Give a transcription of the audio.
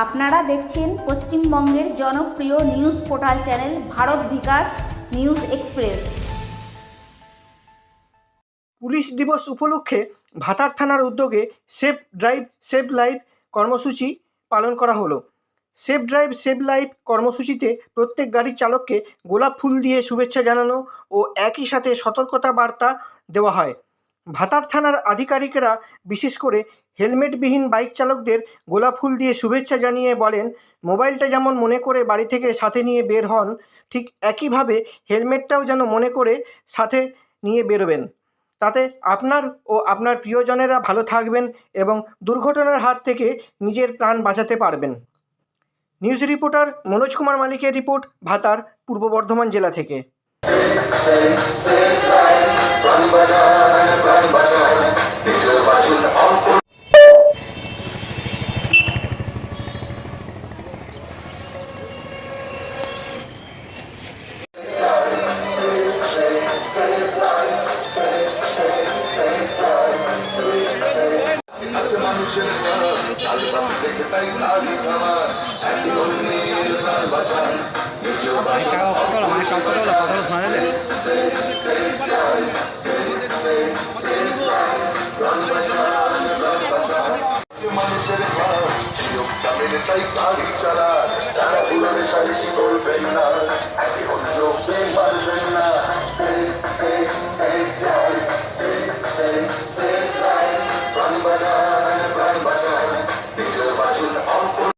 আপনারা দেখছেন পশ্চিমবঙ্গের জনপ্রিয় নিউজ পোর্টাল চ্যানেল ভারত বিকাশ নিউজ এক্সপ্রেস। পুলিশ দিবস উপলক্ষে ভাতার থানার উদ্যোগে সেফ ড্রাইভ সেভ লাইফ কর্মসূচি পালন করা হলো। সেফ ড্রাইভ সেভ লাইফ কর্মসূচিতে প্রত্যেক গাড়ির চালককে গোলাপ ফুল দিয়ে শুভেচ্ছা জানানো ও একই সাথে সতর্কতা বার্তা দেওয়া হয়। ভাতার থানার আধিকারিকেরা বিশেষ করে হেলমেটবিহীন বাইক চালকদের গোলাপ ফুল দিয়ে শুভেচ্ছা জানিয়ে বলেন, মোবাইলটা যেমন মনে করে বাড়ি থেকে সাথে নিয়ে বের হন, ঠিক একইভাবে হেলমেটটাও যেন মনে করে সাথে নিয়ে বেরোবেন। তাতে আপনার ও আপনার প্রিয়জনেরা ভালো থাকবেন এবং দুর্ঘটনার হাত থেকে নিজের প্রাণ বাঁচাতে পারবেন। নিউজ রিপোর্টার মনোজ কুমার মালিকের রিপোর্ট, ভাতার, পূর্ব বর্ধমান জেলা থেকে। মানুষের দেখে তাই গাড়ি থামার একই অন্যের প্রাণ বাঁচান নিজেও মানুষের তাই গাড়ি চালান তারা পুরানে সারি